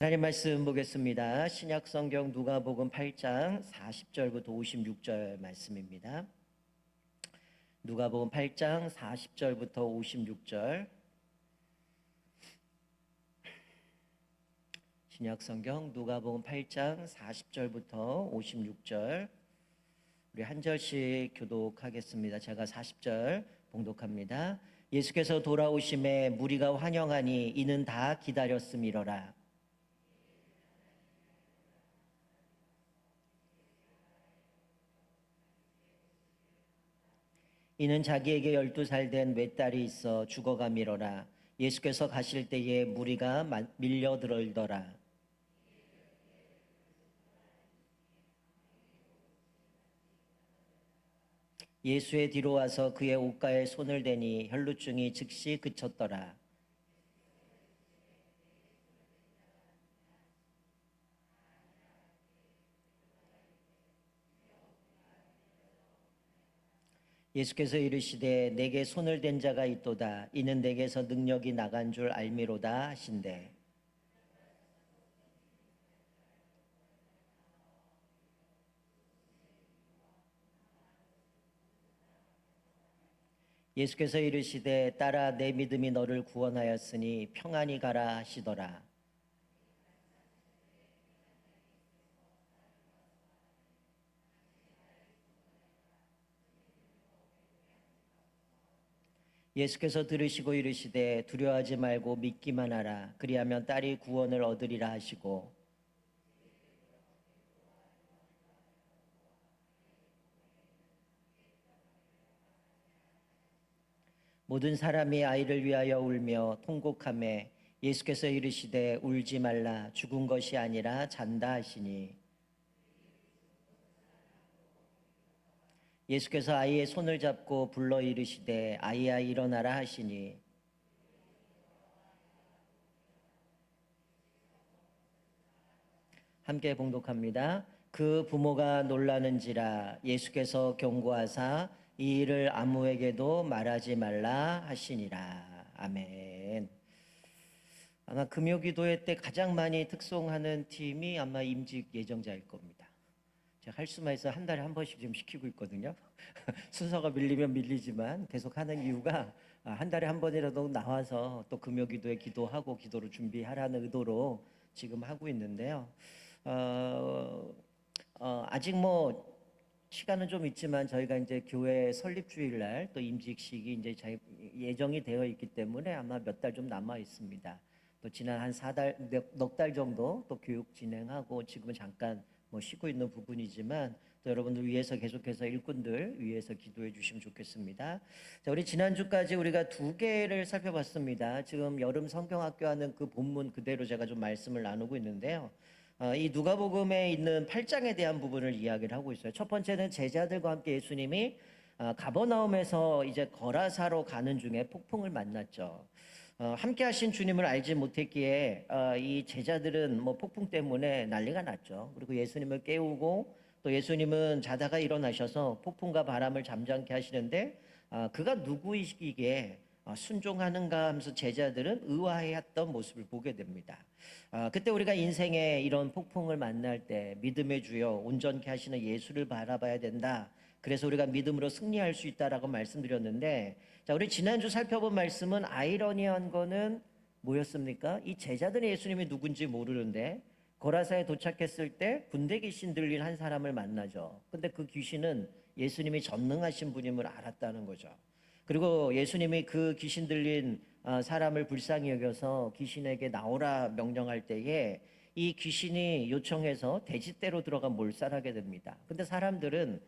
하나님 말씀 보겠습니다. 신약 성경 누가복음 8장 40절부터 56절 말씀입니다. 누가복음 8장 40절부터 56절. 신약 성경 누가복음 8장 40절부터 56절. 우리 한 절씩 교독하겠습니다. 제가 40절 봉독합니다. 예수께서 돌아오심에 무리가 환영하니 이는 다 기다렸음이로라. 이는 자기에게 12살 된 외딸이 있어 죽어가미로라. 예수께서 가실 때에 무리가 밀려들더라. 예수의 뒤로 와서 그의 옷가에 손을 대니 혈루증이 즉시 그쳤더라. 예수께서 이르시되 내게 손을 댄 자가 있도다. 이는 내게서 능력이 나간 줄 알미로다 하신대. 예수께서 이르시되 딸아 내 믿음이 너를 구원하였으니 평안히 가라 하시더라. 예수께서 들으시고 이르시되 두려워하지 말고 믿기만 하라. 그리하면 딸이 구원을 얻으리라 하시고 모든 사람이 아이를 위하여 울며 통곡하매 예수께서 이르시되 울지 말라. 죽은 것이 아니라 잔다 하시니 예수께서 아이의 손을 잡고 불러 이르시되 아이야 일어나라 하시니 함께 봉독합니다. 그 부모가 놀라는지라. 예수께서 경고하사 이 일을 아무에게도 말하지 말라 하시니라. 아멘. 아마 금요기도회 때 가장 많이 특송하는 팀이 아마 임직 예정자일 겁니다. 제가 할 수만 있어 한 달에 한 번씩 지금 시키고 있거든요. 순서가 밀리면 밀리지만 계속 하는 이유가 한 달에 한 번이라도 나와서 또 금요기도에 기도하고 기도를 준비하라는 의도로 지금 하고 있는데요. 아직 뭐 시간은 좀 있지만 저희가 이제 교회 설립 주일날 또 임직식이 이제 예정이 되어 있기 때문에 아마 몇 달 좀 남아 있습니다. 또 지난 한 4달, 넉 달 정도 또 교육 진행하고 지금은 잠깐 뭐 쉬고 있는 부분이지만 또 여러분들 위해서 계속해서 일꾼들 위해서 기도해 주시면 좋겠습니다. 자, 우리 지난주까지 우리가 두 개를 살펴봤습니다. 지금 여름 성경학교 하는 그 본문 그대로 제가 좀 말씀을 나누고 있는데요. 이 누가복음에 있는 8장에 대한 부분을 이야기를 하고 있어요. 첫 번째는 제자들과 함께 예수님이 가버나움에서 이제 거라사로 가는 중에 폭풍을 만났죠. 함께 하신 주님을 알지 못했기에 이 제자들은 뭐 폭풍 때문에 난리가 났죠. 그리고 예수님을 깨우고 또 예수님은 자다가 일어나셔서 폭풍과 바람을 잠잠케 하시는데 그가 누구이기에 순종하는가 하면서 제자들은 의아해했던 모습을 보게 됩니다. 그때 우리가 인생에 이런 폭풍을 만날 때 믿음의 주여 온전케 하시는 예수를 바라봐야 된다. 그래서 우리가 믿음으로 승리할 수 있다라고 말씀드렸는데, 자, 우리 지난주 살펴본 말씀은 아이러니한 거는 뭐였습니까? 이 제자들은 예수님이 누군지 모르는데 고라사에 도착했을 때 군대 귀신 들린 한 사람을 만나죠. 근데 그 귀신은 예수님이 전능하신 분임을 알았다는 거죠. 그리고 예수님이 그 귀신 들린 사람을 불쌍히 여겨서 귀신에게 나오라 명령할 때에 이 귀신이 요청해서 돼지떼로 들어가 몰살하게 됩니다. 근데 사람들은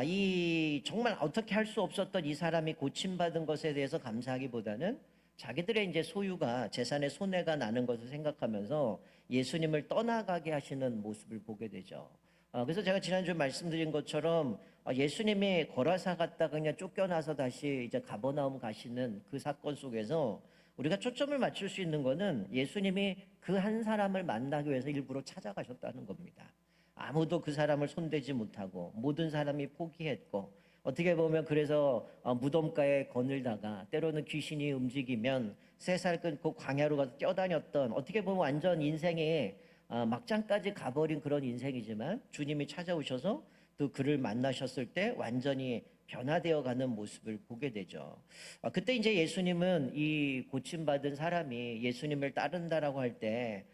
이 정말 어떻게 할 수 없었던 이 사람이 고침받은 것에 대해서 감사하기보다는 자기들의 이제 소유가 재산의 손해가 나는 것을 생각하면서 예수님을 떠나가게 하시는 모습을 보게 되죠. 그래서 제가 지난주에 말씀드린 것처럼 예수님이 거라사 갔다가 그냥 쫓겨나서 다시 이제 가버나움 가시는 그 사건 속에서 우리가 초점을 맞출 수 있는 거는 예수님이 그 한 사람을 만나기 위해서 일부러 찾아가셨다는 겁니다. 아무도 그 사람을 손대지 못하고 모든 사람이 포기했고 어떻게 보면 그래서 무덤가에 거늘다가 때로는 귀신이 움직이면 쇠살 끊고 광야로 가서 뛰어다녔던, 어떻게 보면 완전 인생의 막장까지 가버린 그런 인생이지만 주님이 찾아오셔서 또 그를 만나셨을 때 완전히 변화되어 가는 모습을 보게 되죠. 그때 이제 예수님은 이 고침받은 사람이 예수님을 따른다라고 할 때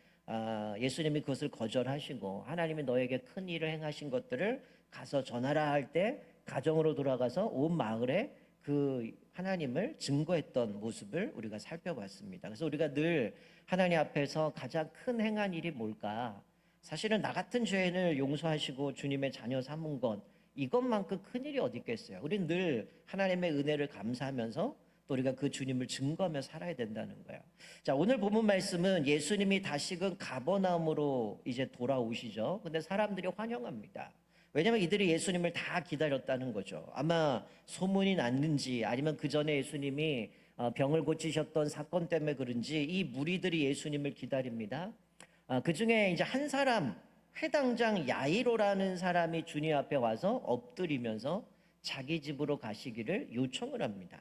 예수님이 그것을 거절하시고 하나님이 너에게 큰 일을 행하신 것들을 가서 전하라 할 때 가정으로 돌아가서 온 마을에 그 하나님을 증거했던 모습을 우리가 살펴봤습니다. 그래서 우리가 늘 하나님 앞에서 가장 큰 행한 일이 뭘까? 사실은 나 같은 죄인을 용서하시고 주님의 자녀 삼은 것, 이것만큼 큰 일이 어디 있겠어요? 우리는 늘 하나님의 은혜를 감사하면서 또 우리가 그 주님을 증거하며 살아야 된다는 거예요. 자, 오늘 본문 말씀은 예수님이 다시금 가버나움으로 이제 돌아오시죠. 근데 사람들이 환영합니다. 왜냐하면 이들이 예수님을 다 기다렸다는 거죠. 아마 소문이 났는지 아니면 그 전에 예수님이 병을 고치셨던 사건 때문에 그런지 이 무리들이 예수님을 기다립니다. 그 중에 이제 한 사람, 회당장 야이로라는 사람이 주님 앞에 와서 엎드리면서 자기 집으로 가시기를 요청을 합니다.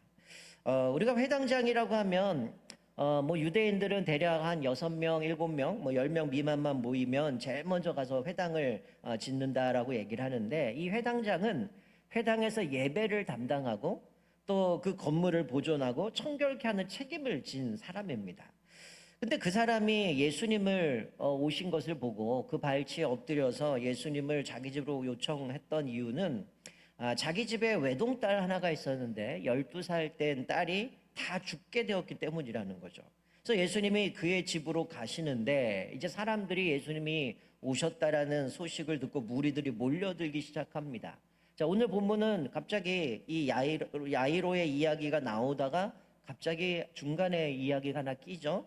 우리가 회당장이라고 하면 뭐 유대인들은 대략 한 6명, 7명, 뭐 10명 미만만 모이면 제일 먼저 가서 회당을 짓는다라고 얘기를 하는데, 이 회당장은 회당에서 예배를 담당하고 또 그 건물을 보존하고 청결케 하는 책임을 진 사람입니다. 근데 그 사람이 예수님을 오신 것을 보고 그 발치에 엎드려서 예수님을 자기 집으로 요청했던 이유는 자기 집에 외동딸 하나가 있었는데 12살 된 딸이 다 죽게 되었기 때문이라는 거죠. 그래서 예수님이 그의 집으로 가시는데 이제 사람들이 예수님이 오셨다라는 소식을 듣고 무리들이 몰려들기 시작합니다. 자, 오늘 본문은 갑자기 이 야이로의 이야기가 나오다가 갑자기 중간에 이야기가 하나 끼죠.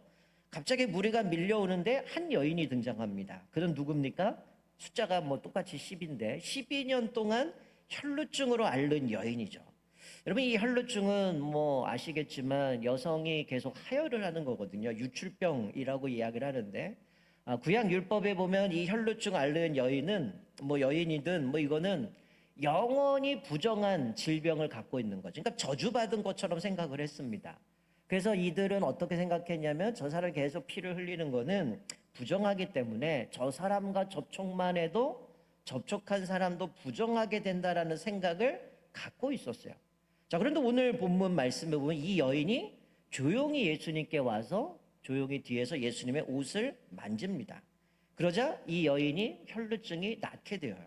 갑자기 무리가 밀려오는데 한 여인이 등장합니다. 그는 누굽니까? 숫자가 뭐 똑같이 10인데 12년 동안 혈루증으로 앓는 여인이죠. 여러분, 이 혈루증은 뭐 아시겠지만 여성이 계속 하혈을 하는 거거든요. 유출병이라고 이야기를 하는데 구약 율법에 보면 이 혈루증 앓는 여인은 뭐 여인이든 뭐 이거는 영원히 부정한 질병을 갖고 있는 거죠. 그러니까 저주받은 것처럼 생각을 했습니다. 그래서 이들은 어떻게 생각했냐면 저 사람이 계속 피를 흘리는 거는 부정하기 때문에 저 사람과 접촉만 해도 접촉한 사람도 부정하게 된다라는 생각을 갖고 있었어요. 자, 그런데 오늘 본문 말씀에 보면 이 여인이 조용히 예수님께 와서 조용히 뒤에서 예수님의 옷을 만집니다. 그러자 이 여인이 혈루증이 낫게 되어요.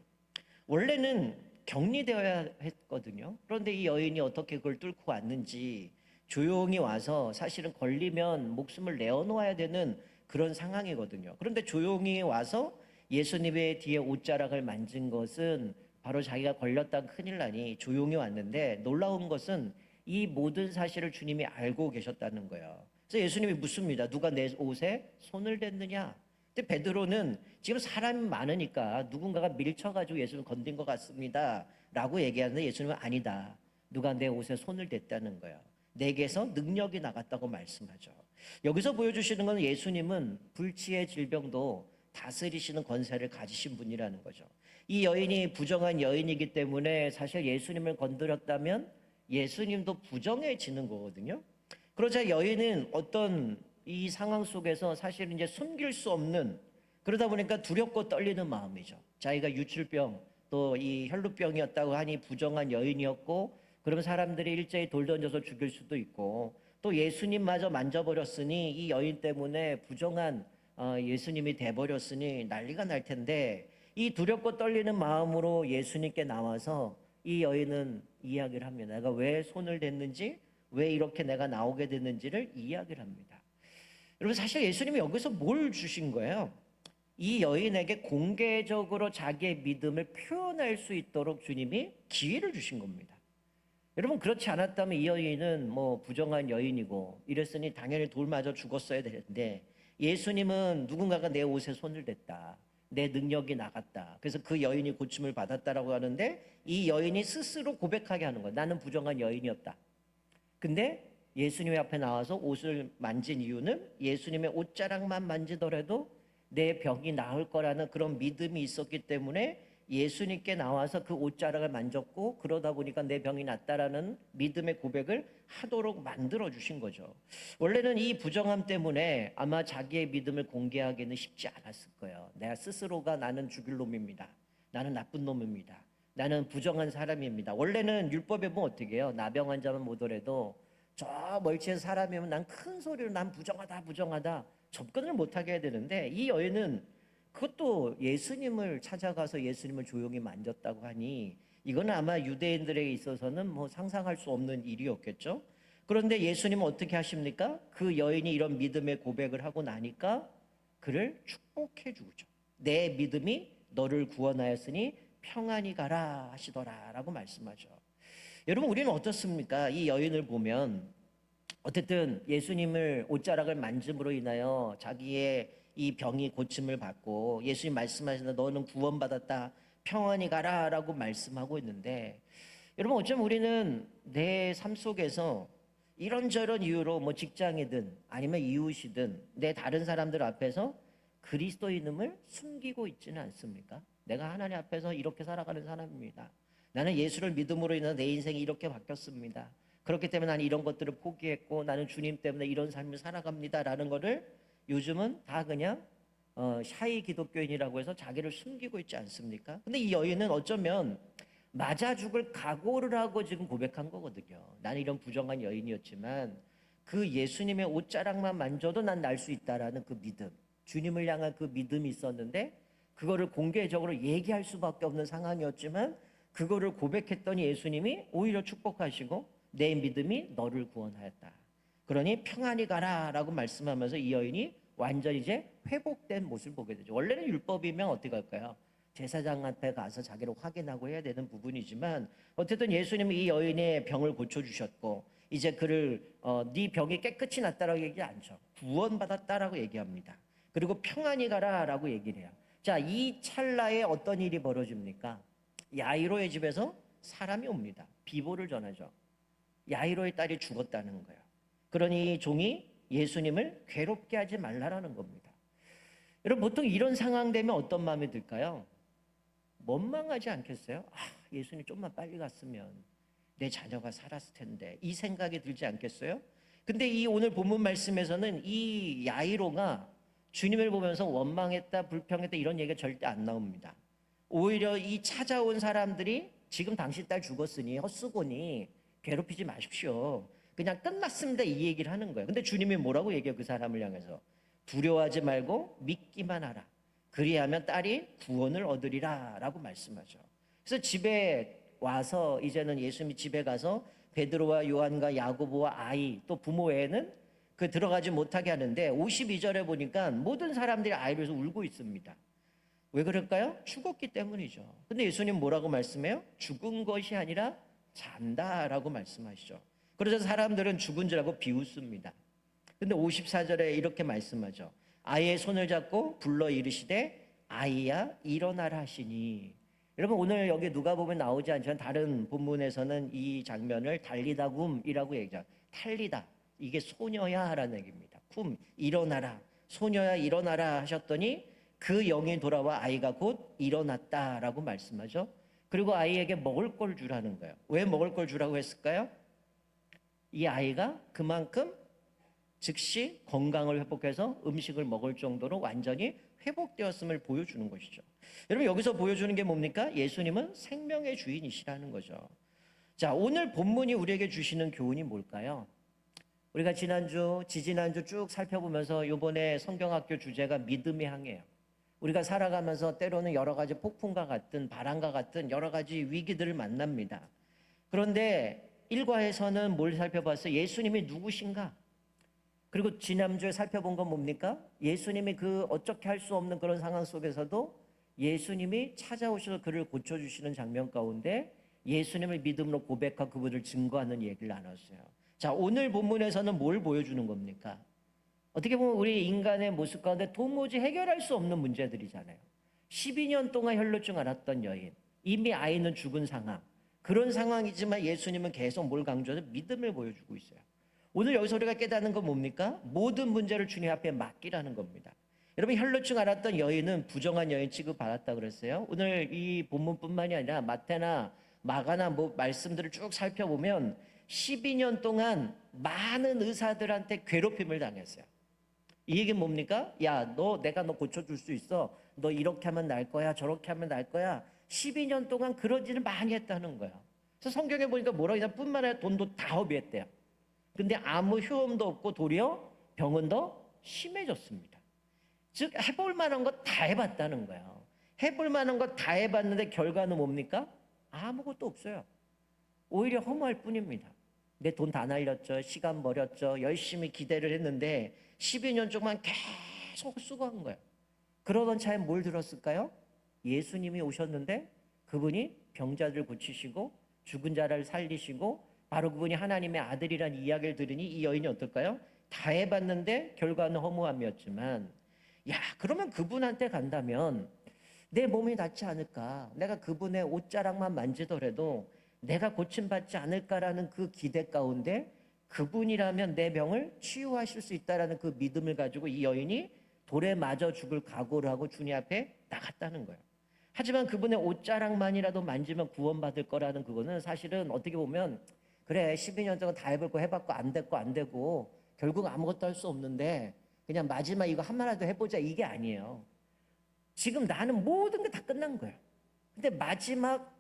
원래는 격리되어야 했거든요. 그런데 이 여인이 어떻게 그걸 뚫고 왔는지 조용히 와서, 사실은 걸리면 목숨을 내어놓아야 되는 그런 상황이거든요. 그런데 조용히 와서 예수님의 뒤에 옷자락을 만진 것은 바로 자기가 걸렸다 큰일 나니 조용히 왔는데, 놀라운 것은 이 모든 사실을 주님이 알고 계셨다는 거예요. 그래서 예수님이 묻습니다. 누가 내 옷에 손을 댔느냐? 근데 베드로는 지금 사람이 많으니까 누군가가 밀쳐가지고 예수님을 건든 것 같습니다 라고 얘기하는데, 예수님은 아니다, 누가 내 옷에 손을 댔다는 거예요. 내게서 능력이 나갔다고 말씀하죠. 여기서 보여주시는 건 예수님은 불치의 질병도 다스리시는 권세를 가지신 분이라는 거죠. 이 여인이 부정한 여인이기 때문에 사실 예수님을 건드렸다면 예수님도 부정해지는 거거든요. 그러자 여인은 어떤 이 상황 속에서 사실 이제 숨길 수 없는, 그러다 보니까 두렵고 떨리는 마음이죠. 자기가 유출병 또 이 혈루병이었다고 하니 부정한 여인이었고, 그러면 사람들이 일제히 돌 던져서 죽일 수도 있고, 또 예수님마저 만져버렸으니 이 여인 때문에 부정한 예수님이 돼버렸으니 난리가 날 텐데, 이 두렵고 떨리는 마음으로 예수님께 나와서 이 여인은 이야기를 합니다. 내가 왜 손을 댔는지, 왜 이렇게 내가 나오게 됐는지를 이야기를 합니다. 여러분, 사실 예수님이 여기서 뭘 주신 거예요? 이 여인에게 공개적으로 자기의 믿음을 표현할 수 있도록 주님이 기회를 주신 겁니다. 여러분, 그렇지 않았다면 이 여인은 뭐 부정한 여인이고 이랬으니 당연히 돌 맞아 죽었어야 되는데, 예수님은 누군가가 내 옷에 손을 댔다, 내 능력이 나갔다, 그래서 그 여인이 고침을 받았다라고 하는데, 이 여인이 스스로 고백하게 하는 거예요. 나는 부정한 여인이었다. 근데 예수님 앞에 나와서 옷을 만진 이유는 예수님의 옷자락만 만지더라도 내 병이 나을 거라는 그런 믿음이 있었기 때문에 예수님께 나와서 그 옷자락을 만졌고 그러다 보니까 내 병이 낫다라는 믿음의 고백을 하도록 만들어 주신 거죠. 원래는 이 부정함 때문에 아마 자기의 믿음을 공개하기는 쉽지 않았을 거예요. 내가 스스로가 나는 죽일 놈입니다. 나는 나쁜 놈입니다. 나는 부정한 사람입니다. 원래는 율법에 보면 어떻게 해요? 나병 환자만 모더라도 저 멀리서 사람이면 난 큰 소리로 난 부정하다 부정하다 접근을 못하게 해야 되는데, 이 여인은 그것도 예수님을 찾아가서 예수님을 조용히 만졌다고 하니 이거는 아마 유대인들에게 있어서는 뭐 상상할 수 없는 일이었겠죠. 그런데 예수님은 어떻게 하십니까? 그 여인이 이런 믿음의 고백을 하고 나니까 그를 축복해 주죠. 내 믿음이 너를 구원하였으니 평안히 가라 하시더라라고 말씀하죠. 여러분, 우리는 어떻습니까? 이 여인을 보면 어쨌든 예수님을 옷자락을 만짐으로 인하여 자기의 이 병이 고침을 받고 예수님 말씀하시는 너는 구원받았다 평안히 가라라고 말씀하고 있는데, 여러분 어쩌면 우리는 내 삶 속에서 이런저런 이유로 뭐 직장이든 아니면 이웃이든 내 다른 사람들 앞에서 그리스도인임을 숨기고 있지는 않습니까? 내가 하나님 앞에서 이렇게 살아가는 사람입니다. 나는 예수를 믿음으로 인해서 내 인생이 이렇게 바뀌었습니다. 그렇기 때문에 나는 이런 것들을 포기했고 나는 주님 때문에 이런 삶을 살아갑니다라는 거를 요즘은 다 그냥 샤이 기독교인이라고 해서 자기를 숨기고 있지 않습니까? 근데 이 여인은 어쩌면 맞아 죽을 각오를 하고 지금 고백한 거거든요. 나는 이런 부정한 여인이었지만 그 예수님의 옷자락만 만져도 난 날 수 있다라는 그 믿음, 주님을 향한 그 믿음이 있었는데 그거를 공개적으로 얘기할 수밖에 없는 상황이었지만 그거를 고백했더니 예수님이 오히려 축복하시고 내 믿음이 너를 구원하였다. 그러니 평안히 가라라고 말씀하면서 이 여인이 완전히 이제 회복된 모습을 보게 되죠. 원래는 율법이면 어떻게 할까요? 제사장 앞에 가서 자기를 확인하고 해야 되는 부분이지만 어쨌든 예수님이 이 여인의 병을 고쳐주셨고 이제 그를 네 병이 깨끗이 났다라고 얘기하지 않죠. 구원받았다라고 얘기합니다. 그리고 평안히 가라라고 얘기를 해요. 자, 이 찰나에 어떤 일이 벌어집니까? 야이로의 집에서 사람이 옵니다. 비보를 전하죠. 야이로의 딸이 죽었다는 거예요. 그러니 종이 예수님을 괴롭게 하지 말라라는 겁니다. 여러분 보통 이런 상황 되면 어떤 마음이 들까요? 원망하지 않겠어요? 아, 예수님 좀만 빨리 갔으면 내 자녀가 살았을 텐데, 이 생각이 들지 않겠어요? 근데 이 오늘 본문 말씀에서는 이 야이로가 주님을 보면서 원망했다 불평했다 이런 얘기가 절대 안 나옵니다. 오히려 이 찾아온 사람들이 지금 당신 딸 죽었으니 헛수고니 괴롭히지 마십시오. 그냥 끝났습니다 이 얘기를 하는 거예요. 근데 주님이 뭐라고 얘기해요? 그 사람을 향해서 두려워하지 말고 믿기만 하라. 그리하면 딸이 구원을 얻으리라 라고 말씀하죠. 그래서 집에 와서 이제는 예수님이 집에 가서 베드로와 요한과 야고보와 아이 또 부모 외에는 그 들어가지 못하게 하는데 52절에 보니까 모든 사람들이 아이를 울고 있습니다. 왜 그럴까요? 죽었기 때문이죠. 근데 예수님 뭐라고 말씀해요? 죽은 것이 아니라 잔다라고 말씀하시죠. 그래서 사람들은 죽은 줄 알고 비웃습니다. 근데 54절에 이렇게 말씀하죠. 아이의 손을 잡고 불러 이르시되 아이야 일어나라 하시니. 여러분 오늘 여기 누가복음에 나오지 않지만 다른 본문에서는 이 장면을 달리다굼이라고 얘기하죠. 탈리다, 이게 소녀야 라는 얘기입니다. 쿰, 일어나라, 소녀야 일어나라 하셨더니 그 영이 돌아와 아이가 곧 일어났다라고 말씀하죠. 그리고 아이에게 먹을 걸 주라는 거예요. 왜 먹을 걸 주라고 했을까요? 이 아이가 그만큼 즉시 건강을 회복해서 음식을 먹을 정도로 완전히 회복되었음을 보여주는 것이죠. 여러분 여기서 보여주는 게 뭡니까? 예수님은 생명의 주인이시라는 거죠. 자, 오늘 본문이 우리에게 주시는 교훈이 뭘까요? 우리가 지난주, 지지난주 쭉 살펴보면서 이번에 성경학교 주제가 믿음의 항해예요. 우리가 살아가면서 때로는 여러 가지 폭풍과 같은 바람과 같은 여러 가지 위기들을 만납니다. 그런데 일과에서는 뭘 살펴봤어요? 예수님이 누구신가? 그리고 지난주에 살펴본 건 뭡니까? 예수님이 그 어떻게 할 수 없는 그런 상황 속에서도 예수님이 찾아오셔서 그를 고쳐주시는 장면 가운데 예수님을 믿음으로 고백하고 그분을 증거하는 얘기를 나눴어요. 자, 오늘 본문에서는 뭘 보여주는 겁니까? 어떻게 보면 우리 인간의 모습 가운데 도무지 해결할 수 없는 문제들이잖아요. 12년 동안 혈루증 앓았던 여인, 이미 아이는 죽은 상황, 그런 상황이지만 예수님은 계속 뭘 강조해서 믿음을 보여주고 있어요. 오늘 여기서 우리가 깨닫는 건 뭡니까? 모든 문제를 주님 앞에 맡기라는 겁니다. 여러분, 혈루증 앓았던 여인은 부정한 여인 취급받았다 그랬어요. 오늘 이 본문뿐만이 아니라 마태나 마가나 뭐 말씀들을 쭉 살펴보면 12년 동안 많은 의사들한테 괴롭힘을 당했어요. 이 얘기는 뭡니까? 야, 내가 너 고쳐줄 수 있어. 너 이렇게 하면 날 거야. 저렇게 하면 날 거야. 12년 동안 그런 일을 많이 했다는 거예요. 그래서 성경에 보니까 뭐라고 하냐, 뿐만 아니라 돈도 다 허비했대요. 근데 아무 효험도 없고 도리어 병은 더 심해졌습니다. 즉 해볼 만한 거 다 해봤다는 거예요. 해볼 만한 거 다 해봤는데 결과는 뭡니까? 아무것도 없어요. 오히려 허무할 뿐입니다. 내 돈 다 날렸죠. 시간 버렸죠. 열심히 기대를 했는데 12년 동안 계속 수고한 거예요. 그러던 차에 뭘 들었을까요? 예수님이 오셨는데 그분이 병자들 고치시고 죽은 자를 살리시고 바로 그분이 하나님의 아들이란 이야기를 들으니 이 여인이 어떨까요? 다 해봤는데 결과는 허무함이었지만, 야, 그러면 그분한테 간다면 내 몸이 낫지 않을까? 내가 그분의 옷자락만 만지더라도 내가 고침받지 않을까라는 그 기대 가운데 그분이라면 내 병을 치유하실 수 있다라는 그 믿음을 가지고 이 여인이 돌에 맞아 죽을 각오를 하고 주님 앞에 나갔다는 거예요. 하지만 그분의 옷자락만이라도 만지면 구원받을 거라는 그거는 사실은 어떻게 보면, 그래 12년 동안 다 해볼 거 해봤고 안 됐고 안 되고 결국 아무것도 할 수 없는데 그냥 마지막 이거 한마디도 해보자, 이게 아니에요. 지금 나는 모든 게 다 끝난 거예요. 근데 마지막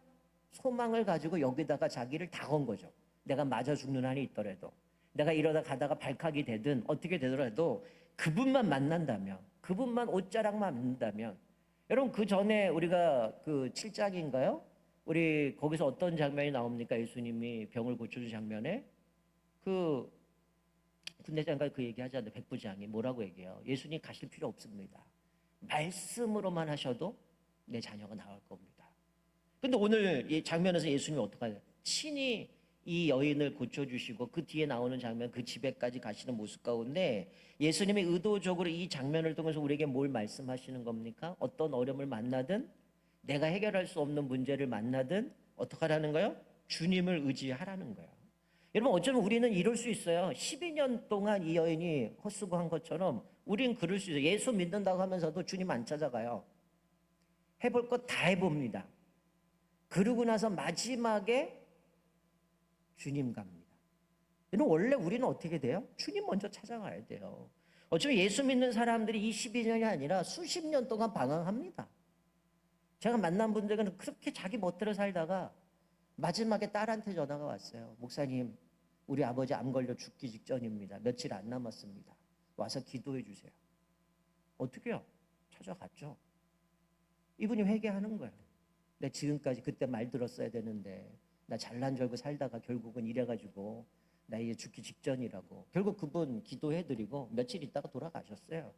소망을 가지고 여기다가 자기를 다 건 거죠. 내가 맞아 죽는 한이 있더라도, 내가 이러다 가다가 발칵이 되든 어떻게 되더라도 그분만 만난다면, 그분만 옷자락만 만난다면. 여러분, 그 전에 우리가 그 7장인가요? 우리 거기서 어떤 장면이 나옵니까? 예수님이 병을 고쳐준 장면에 그 군대장관 그 얘기 하잖아요. 백부장이 뭐라고 얘기해요? 예수님 가실 필요 없습니다. 말씀으로만 하셔도 내 자녀가 나올 겁니다. 근데 오늘 이 장면에서 예수님이 어떻게 하냐? 친히 이 여인을 고쳐주시고 그 뒤에 나오는 장면, 그 집에까지 가시는 모습 가운데 예수님이 의도적으로 이 장면을 통해서 우리에게 뭘 말씀하시는 겁니까? 어떤 어려움을 만나든, 내가 해결할 수 없는 문제를 만나든 어떻게 하라는 거예요? 주님을 의지하라는 거예요. 여러분, 어쩌면 우리는 이럴 수 있어요. 12년 동안 이 여인이 헛수고한 것처럼 우린 그럴 수 있어요. 예수 믿는다고 하면서도 주님 안 찾아가요. 해볼 것 다 해봅니다. 그러고 나서 마지막에 주님 갑니다. 여러분, 원래 우리는 어떻게 돼요? 주님 먼저 찾아가야 돼요. 어쩌면 예수 믿는 사람들이 이 12년이 아니라 수십 년 동안 방황합니다. 제가 만난 분들은 그렇게 자기 멋대로 살다가 마지막에 딸한테 전화가 왔어요. 목사님, 우리 아버지 암 걸려 죽기 직전입니다. 며칠 안 남았습니다. 와서 기도해 주세요. 어떻게 해요? 찾아갔죠. 이분이 회개하는 거예요. 내가 지금까지 그때 말 들었어야 되는데 나 잘난 줄 알고 살다가 결국은 이래가지고 나 이제 죽기 직전이라고. 결국 그분 기도해드리고 며칠 있다가 돌아가셨어요.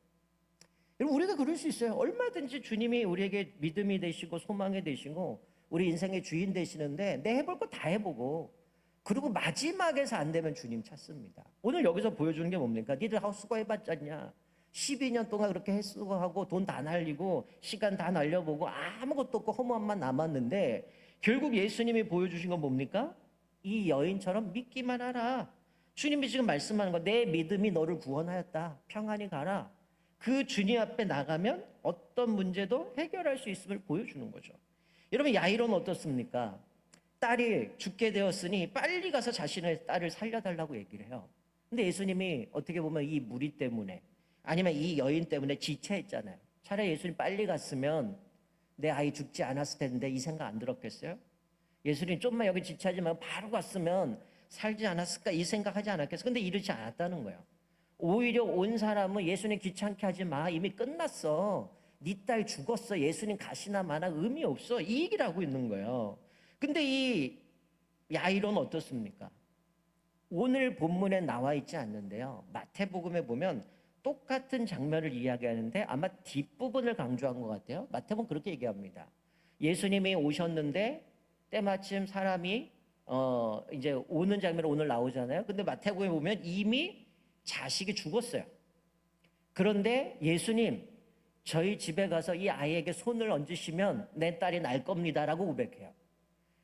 여러분, 우리가 그럴 수 있어요. 얼마든지 주님이 우리에게 믿음이 되시고 소망이 되시고 우리 인생의 주인 되시는데 내 해볼 거 다 해보고 그리고 마지막에서 안 되면 주님 찾습니다. 오늘 여기서 보여주는 게 뭡니까? 니들 하고 수고해봤잖냐. 12년 동안 그렇게 햇수고하고 돈 다 날리고 시간 다 날려보고 아무것도 없고 허무함만 남았는데 결국 예수님이 보여주신 건 뭡니까? 이 여인처럼 믿기만 하라. 주님이 지금 말씀하는 거, 내 믿음이 너를 구원하였다. 평안히 가라. 그 주님 앞에 나가면 어떤 문제도 해결할 수 있음을 보여주는 거죠. 여러분, 야이로는 어떻습니까? 딸이 죽게 되었으니 빨리 가서 자신의 딸을 살려달라고 얘기를 해요. 근데 예수님이 어떻게 보면 이 무리 때문에 아니면 이 여인 때문에 지체했잖아요. 차라리 예수님 빨리 갔으면 내 아이 죽지 않았을 텐데 이 생각 안 들었겠어요? 예수님 좀만 여기 지체하지 말고 바로 갔으면 살지 않았을까 이 생각하지 않았겠어요? 근데 이러지 않았다는 거예요. 오히려 온 사람은 예수님 귀찮게 하지 마. 이미 끝났어. 네 딸 죽었어. 예수님 가시나 마나 의미 없어. 이 얘기를 하고 있는 거예요. 근데 이 야이로는 어떻습니까? 오늘 본문에 나와 있지 않는데요. 마태복음에 보면 똑같은 장면을 이야기하는데 아마 뒷부분을 강조한 것 같아요. 마태복음 그렇게 얘기합니다. 예수님이 오셨는데 때마침 사람이 이제 오는 장면이 오늘 나오잖아요. 근데 마태복음에 보면 이미 자식이 죽었어요. 그런데 예수님, 저희 집에 가서 이 아이에게 손을 얹으시면 내 딸이 날 겁니다라고 고백해요.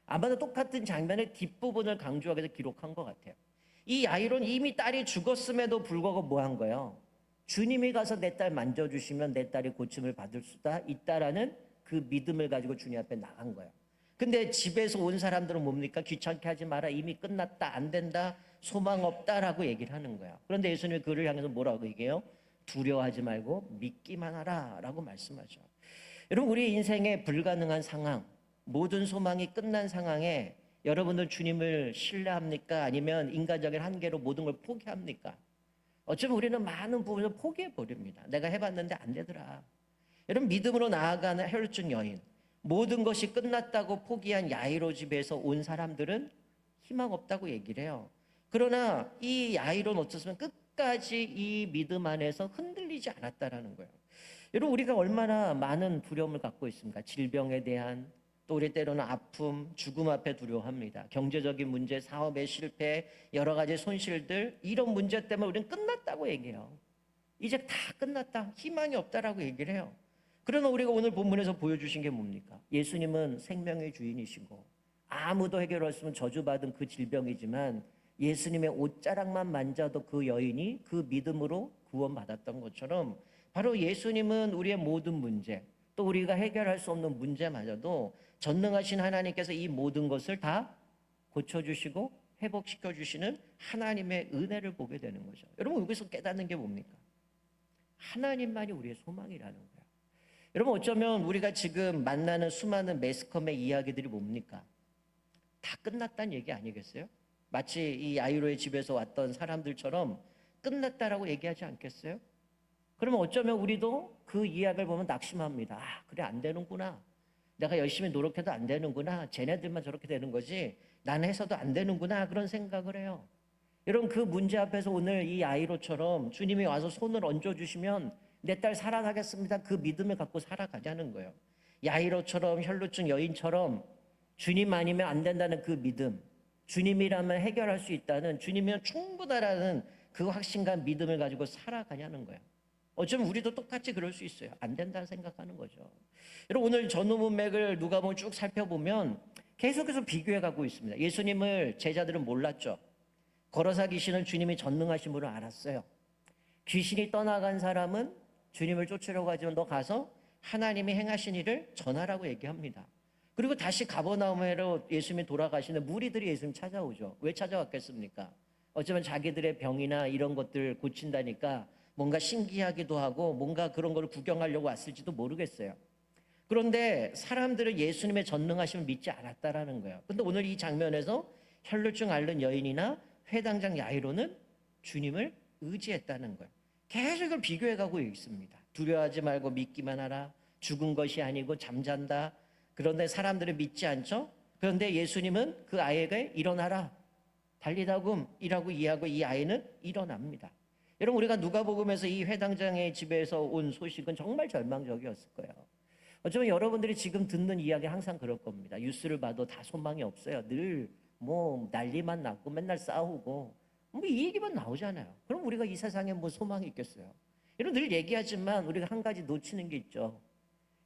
아마도 똑같은 장면의 뒷부분을 강조하기 위해서 기록한 것 같아요. 이 야이로는 이미 딸이 죽었음에도 불구하고 뭐 한 거예요? 주님이 가서 내 딸 만져주시면 내 딸이 고침을 받을 수가 있다라는 그 믿음을 가지고 주님 앞에 나간 거예요. 근데 집에서 온 사람들은 뭡니까? 귀찮게 하지 마라. 이미 끝났다. 안 된다. 소망 없다라고 얘기를 하는 거야. 그런데 예수님이 그를 향해서 뭐라고 얘기해요? 두려워하지 말고 믿기만 하라라고 말씀하죠. 여러분, 우리 인생의 불가능한 상황, 모든 소망이 끝난 상황에 여러분들 주님을 신뢰합니까? 아니면 인간적인 한계로 모든 걸 포기합니까? 어쩌면 우리는 많은 부분을 포기해 버립니다. 내가 해봤는데 안 되더라. 여러분, 믿음으로 나아가는 혈루증 여인, 모든 것이 끝났다고 포기한 야이로 집에서 온 사람들은 희망 없다고 얘기를 해요. 그러나 이 야이로는 어쩌면 끝까지 이 믿음 안에서 흔들리지 않았다라는 거예요. 여러분, 우리가 얼마나 많은 두려움을 갖고 있습니까? 질병에 대한, 또 우리 때로는 아픔, 죽음 앞에 두려워합니다. 경제적인 문제, 사업의 실패, 여러 가지 손실들, 이런 문제 때문에 우리는 끝났다고 얘기해요. 이제 다 끝났다, 희망이 없다라고 얘기를 해요. 그러나 우리가 오늘 본문에서 보여주신 게 뭡니까? 예수님은 생명의 주인이시고 아무도 해결할 수 없는 저주받은 그 질병이지만 예수님의 옷자락만 만져도 그 여인이 그 믿음으로 구원받았던 것처럼, 바로 예수님은 우리의 모든 문제, 또 우리가 해결할 수 없는 문제마저도 전능하신 하나님께서 이 모든 것을 다 고쳐주시고 회복시켜주시는 하나님의 은혜를 보게 되는 거죠. 여러분, 여기서 깨닫는 게 뭡니까? 하나님만이 우리의 소망이라는 거예요. 여러분, 어쩌면 우리가 지금 만나는 수많은 매스컴의 이야기들이 뭡니까? 다 끝났다는 얘기 아니겠어요? 마치 이 야이로의 집에서 왔던 사람들처럼 끝났다라고 얘기하지 않겠어요? 그러면 어쩌면 우리도 그 이야기를 보면 낙심합니다. 아, 그래, 안 되는구나. 내가 열심히 노력해도 안 되는구나. 쟤네들만 저렇게 되는 거지 나는 해서도 안 되는구나. 그런 생각을 해요. 여러분, 그 문제 앞에서 오늘 이 아이로처럼 주님이 와서 손을 얹어주시면 내 딸 살아나겠습니다. 그 믿음을 갖고 살아가자는 거예요. 야이로처럼, 혈루증 여인처럼 주님 아니면 안 된다는 그 믿음, 주님이라면 해결할 수 있다는, 주님이면 충분하라는 그 확신과 믿음을 가지고 살아가냐는 거예요. 어쩌면 우리도 똑같이 그럴 수 있어요. 안 된다는 생각하는 거죠. 여러분, 오늘 전후문맥을 누가 보면 쭉 살펴보면 계속해서 비교해 가고 있습니다. 예수님을 제자들은 몰랐죠. 거러사 귀신은 주님이 전능하신 분을 알았어요. 귀신이 떠나간 사람은 주님을 쫓으려고 하지만 너 가서 하나님이 행하신 일을 전하라고 얘기합니다. 그리고 다시 가버나움으로 예수님이 돌아가시는 무리들이 예수님 찾아오죠. 왜 찾아왔겠습니까? 어쩌면 자기들의 병이나 이런 것들 고친다니까 뭔가 신기하기도 하고 뭔가 그런 걸 구경하려고 왔을지도 모르겠어요. 그런데 사람들은 예수님의 전능하심을 믿지 않았다라는 거예요. 근데 오늘 이 장면에서 혈루증 앓는 여인이나 회당장 야이로는 주님을 의지했다는 거예요. 계속 이걸 비교해가고 있습니다. 두려워하지 말고 믿기만 하라. 죽은 것이 아니고 잠잔다. 그런데 사람들은 믿지 않죠. 그런데 예수님은 그 아이에게 일어나라, 달리다금 이라고 이해하고 이 아이는 일어납니다. 여러분, 우리가 누가복음에서 이 회당장의 집에서 온 소식은 정말 절망적이었을 거예요. 어쩌면 여러분들이 지금 듣는 이야기 항상 그럴 겁니다. 뉴스를 봐도 다 소망이 없어요. 늘 뭐 난리만 나고 맨날 싸우고 뭐 이 얘기만 나오잖아요. 그럼 우리가 이 세상에 뭐 소망이 있겠어요? 이런 늘 얘기하지만 우리가 한 가지 놓치는 게 있죠.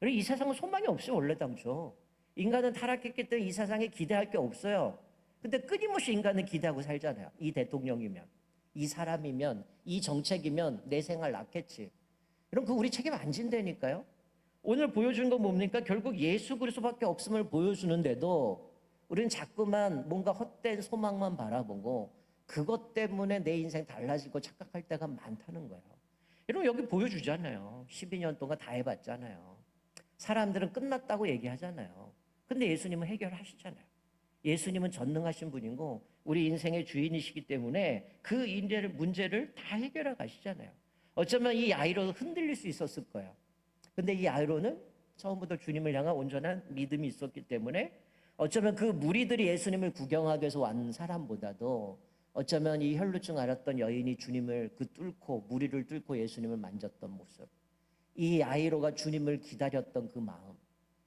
이 세상은 소망이 없어요. 원래 당초 인간은 타락했기 때문에 이 세상에 기대할 게 없어요. 근데 끊임없이 인간은 기대하고 살잖아요. 이 대통령이면, 이 사람이면, 이 정책이면 내 생활 낫겠지. 그럼 그 우리 책임 안 진다니까요. 오늘 보여준 건 뭡니까? 결국 예수 그리스도밖에 없음을 보여주는데도 우리는 자꾸만 뭔가 헛된 소망만 바라보고 그것 때문에 내 인생 달라질 거 착각할 때가 많다는 거예요. 여러분, 여기 보여주잖아요. 12년 동안 다 해봤잖아요. 사람들은 끝났다고 얘기하잖아요. 근데 예수님은 해결하시잖아요. 예수님은 전능하신 분이고 우리 인생의 주인이시기 때문에 그 문제를 다 해결해 가시잖아요. 어쩌면 이 야이로도 흔들릴 수 있었을 거예요. 근데 이 야이로는 처음부터 주님을 향한 온전한 믿음이 있었기 때문에 어쩌면 그 무리들이 예수님을 구경하기 위해서 왔는 사람보다도 어쩌면 이 혈루증 앓았던 여인이 주님을 무리를 뚫고 예수님을 만졌던 모습, 이 야이로가 주님을 기다렸던 그 마음,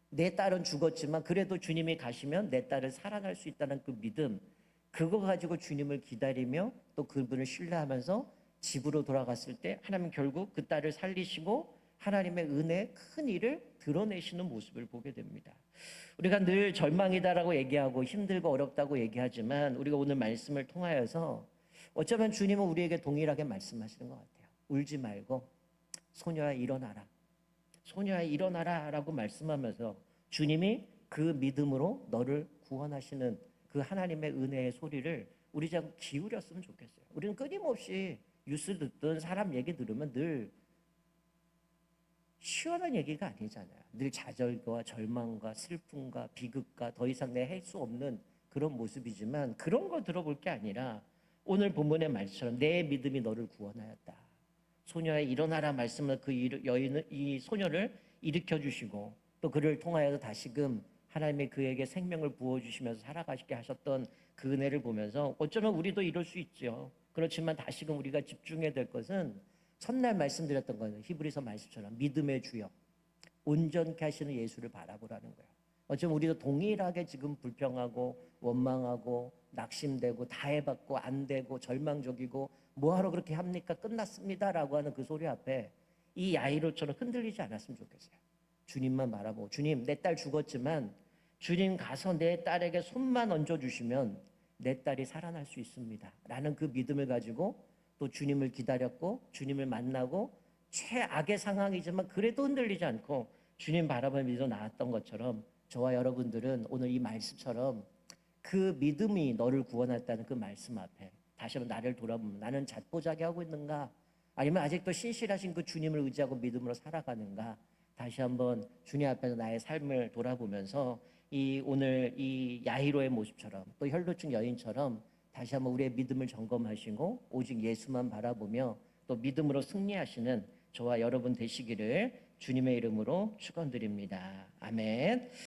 내 딸은 죽었지만 그래도 주님이 가시면 내 딸을 살아날 수 있다는 그 믿음, 그거 가지고 주님을 기다리며 또 그분을 신뢰하면서 집으로 돌아갔을 때 하나님 결국 그 딸을 살리시고 하나님의 은혜의 큰 일을 드러내시는 모습을 보게 됩니다. 우리가 늘 절망이다라고 얘기하고 힘들고 어렵다고 얘기하지만 우리가 오늘 말씀을 통하여서 어쩌면 주님은 우리에게 동일하게 말씀하시는 것 같아요. 울지 말고 소녀야 일어나라. 소녀야 일어나라 라고 말씀하면서 주님이 그 믿음으로 너를 구원하시는 그 하나님의 은혜의 소리를 우리 좀 기울였으면 좋겠어요. 우리는 끊임없이 뉴스 듣든 사람 얘기 들으면 늘 시원한 얘기가 아니잖아요. 늘 좌절과 절망과 슬픔과 비극과 더 이상 내 할 수 없는 그런 모습이지만 그런 거 들어볼 게 아니라 오늘 본문의 말처럼 내 믿음이 너를 구원하였다. 소녀야 일어나라 말씀을 그 여인을 이 소녀를 일으켜 주시고 또 그를 통하여서 다시금 하나님의 그에게 생명을 부어 주시면서 살아가시게 하셨던 그 은혜를 보면서 어쩌면 우리도 이럴 수 있죠. 그렇지만 다시금 우리가 집중해야 될 것은 첫날 말씀드렸던 거는 히브리서 말씀처럼 믿음의 주역 온전케 하시는 예수를 바라보라는 거예요. 어쩌면 우리도 동일하게 지금 불평하고 원망하고 낙심되고 다 해봤고 안 되고 절망적이고 뭐하러 그렇게 합니까? 끝났습니다라고 하는 그 소리 앞에 이 야이로처럼 흔들리지 않았으면 좋겠어요. 주님만 바라보고 주님 내 딸 죽었지만 주님 가서 내 딸에게 손만 얹어주시면 내 딸이 살아날 수 있습니다 라는 그 믿음을 가지고 또 주님을 기다렸고 주님을 만나고 최악의 상황이지만 그래도 흔들리지 않고 주님 바라보며 믿어 나왔던 것처럼 저와 여러분들은 오늘 이 말씀처럼 그 믿음이 너를 구원했다는 그 말씀 앞에 다시 한번 나를 돌아보면 나는 잣보자기 하고 있는가 아니면 아직도 신실하신 그 주님을 의지하고 믿음으로 살아가는가 다시 한번 주님 앞에서 나의 삶을 돌아보면서 이 오늘 이 야이로의 모습처럼 또 혈루증 여인처럼 다시 한번 우리의 믿음을 점검하시고 오직 예수만 바라보며 또 믿음으로 승리하시는 저와 여러분 되시기를 주님의 이름으로 축원드립니다. 아멘.